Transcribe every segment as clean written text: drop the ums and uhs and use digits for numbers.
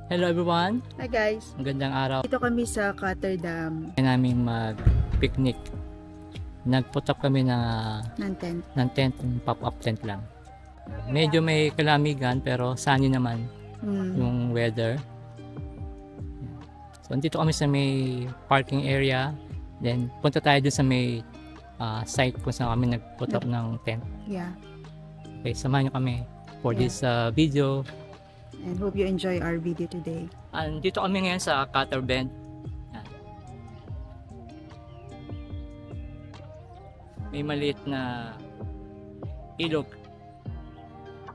Hello everyone! Hi guys! Magandang araw. Dito kami sa Rotterdam. Kaya namin mag-picnic. Nag-put up kami ng tent. ng tent, pop-up tent lang. Medyo may kalamigan pero sunny naman yung weather. So dito kami sa may parking area. Then punta tayo dun sa may site kung saan kami nag-put up ng tent. Yeah. Okay, samahan nyo kami for this video. And hope you enjoy our video today. Dito kami ngayon sa Cutter Bend. Yan. May maliit na ilog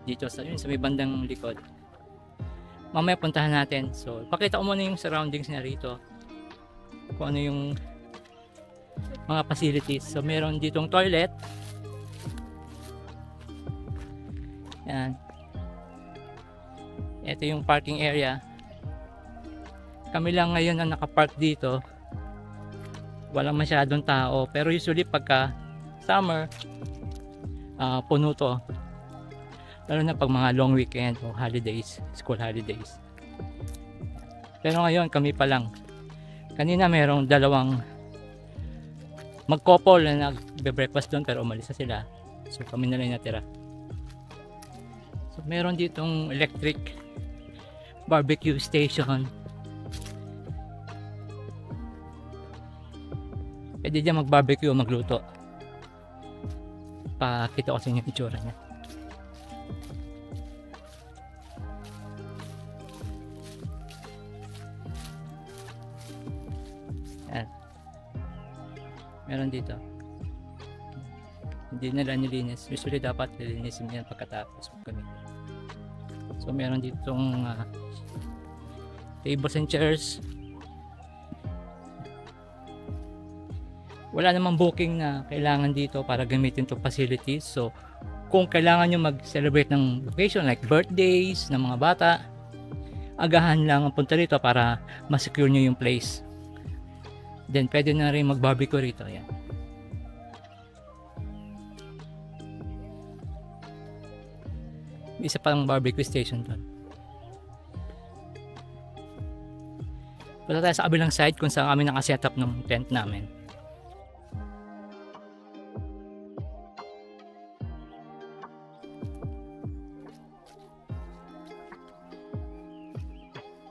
dito sa may bandang likod. Mamaya puntahan natin. So, pakita ko muna yung surroundings niya rito. Kung ano yung mga facilities. So, meron ditong toilet. Yan. Ito yung parking area. Kami lang ngayon ang nakapark dito. Walang masyadong tao. Pero usually pagka summer, puno to. Lalo na pag mga long weekend o holidays, school holidays. Pero ngayon kami pa lang. Kanina merong dalawang mag-couple na nagbe-breakfast doon pero umalis na sila. So kami na lang natira. So meron ditong electric barbecue station. Pwede dyan mag-barbecue o magluto. Pakita ko sa inyo yung itsura niya. Yan. Meron dito. Hindi nila nilinis. Usually dapat nilinisin yan pagkatapos kami. So meron ditong tables and chairs. Wala namang booking na kailangan dito para gamitin itong facilities. So kung kailangan nyo mag-celebrate ng occasion like birthdays ng mga bata, agahan lang ang punta rito para ma-secure nyo yung place. Then pwede na rin mag-barbecue rito. Yan. Isa pang barbecue station doon. Punta tayo sa kabilang side kung saan kami nakasetup ng tent namin.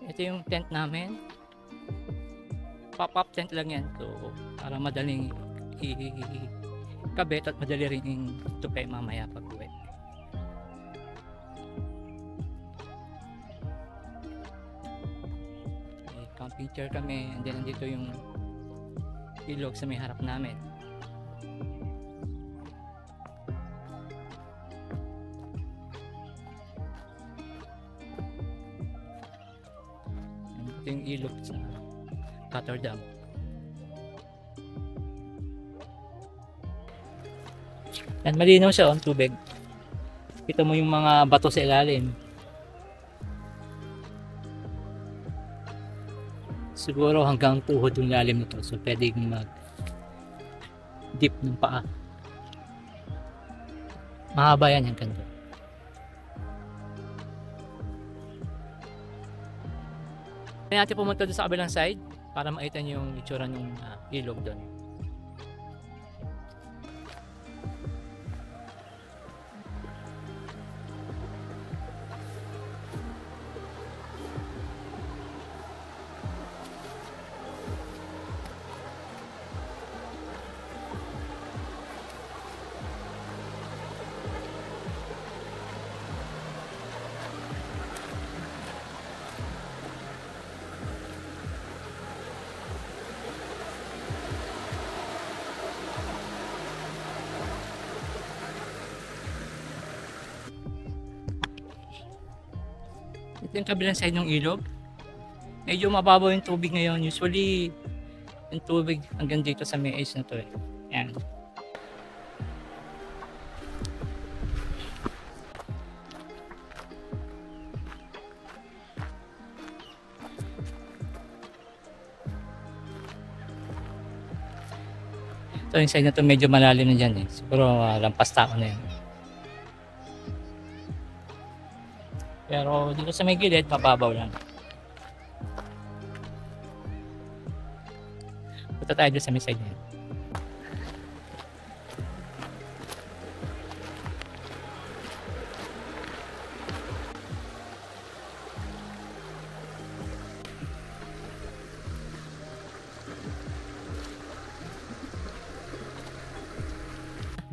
Ito yung tent namin. Pop-up tent lang yan. So, para madaling i-kabit at madali rin tupi mamaya pag uwi. Camping chair kami, and then nandito yung ilog sa may harap namin. Ito yung ilog sa Rotterdam. Yan, malinaw siya ang tubig. Kita mo yung mga bato sa ilalim. Siguro hanggang tuhod yung lalim nito. So pwedeng mag-dip ng paa. Mahaba yan hanggang doon. Kaya natin pumunta doon sa kabilang side para makita nyo yung itsura ng ilog doon. Ito yung kabilang side ng ilog. Medyo mababaw yung tubig ngayon. Usually, yung tubig hanggang dito sa may edge na to. Yan. Ito yung side na to medyo malalim na dyan eh. Siguro lampas tao na yun. Pero dito sa may gilid, mababaw lang. Punta tayo doon sa may side na yun.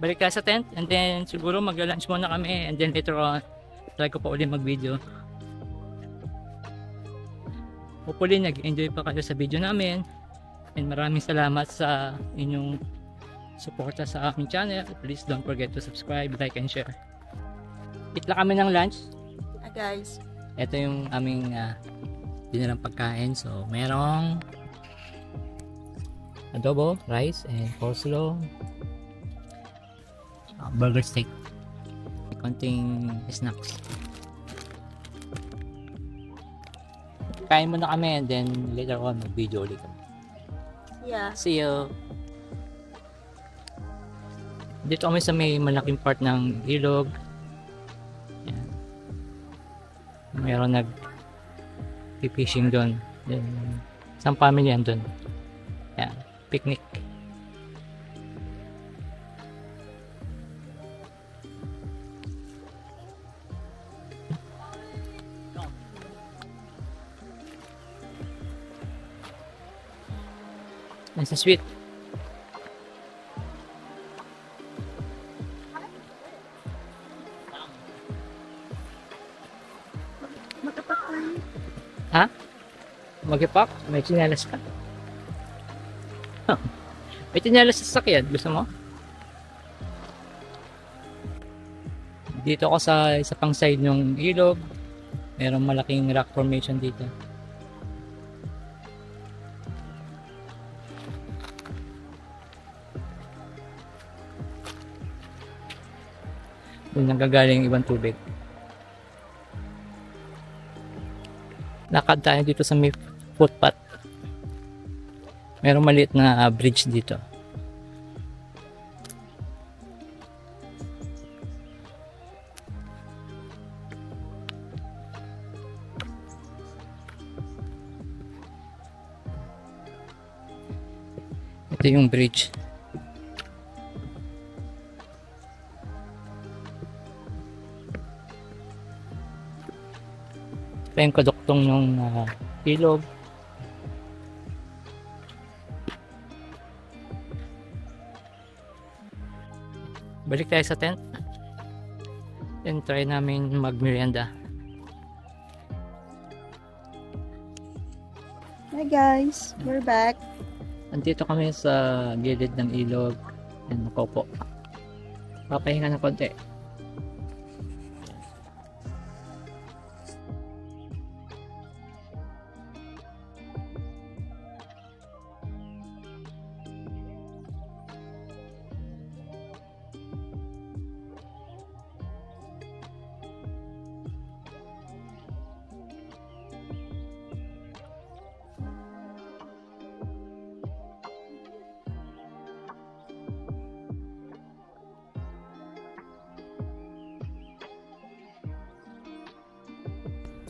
Balik tayo sa tent and then siguro mag-lunch muna kami and then later on try ko pa ulit mag-video. Hopefully nag-enjoy pa kayo sa video namin and maraming salamat sa inyong suporta sa aking channel. Please don't forget to subscribe, like, and share. Eat lang kami ng lunch. Hi guys. Ito yung aming dinalang pagkain. So merong adobo, rice, and coleslaw. Burger steak, konting snacks. Kain muna kami and then later on mag-video ulit kami. Yeah. See you! Dito kami sa may malaking part ng ilog. Yan. Mayroon nag-fishing doon. Isang family yan doon. Yan. Picnic. Nice and sweet. Ha? Mag-ipak? May tsinelas ka? May tsinelas sa sasakyan. Gusto mo? Dito ako sa isa pang side ng ilog. Merong malaking rock formation dito. Doon nagagaling ibang tubig. Lakad tayo dito sa may footpath. Merong maliit na bridge dito. Ito yung bridge. Ito yung kaduktong ng ilog. Balik tayo sa tent. Then try namin mag-merienda. Hi guys, we're back. Andito kami sa gilid ng ilog. Yan, nakaupo. Papahinga ng konti.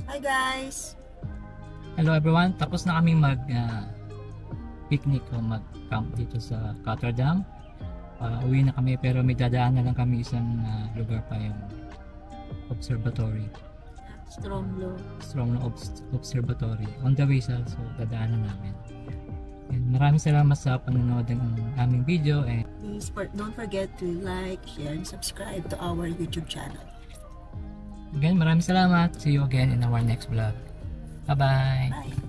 Hi guys. Hello everyone, tapos na kami mag picnic o mag camp dito sa Qatar Dam. Uwi na kami pero may dadaan na lang kami isang lugar pa, yung observatory. Stromlo Observatory. On the way sa, so dadaanan namin. And maraming salamat sa panonood ng aming video and Please don't forget to like, share, and subscribe to our YouTube channel. again maraming salamat. See you again in our next vlog. Bye bye. Bye.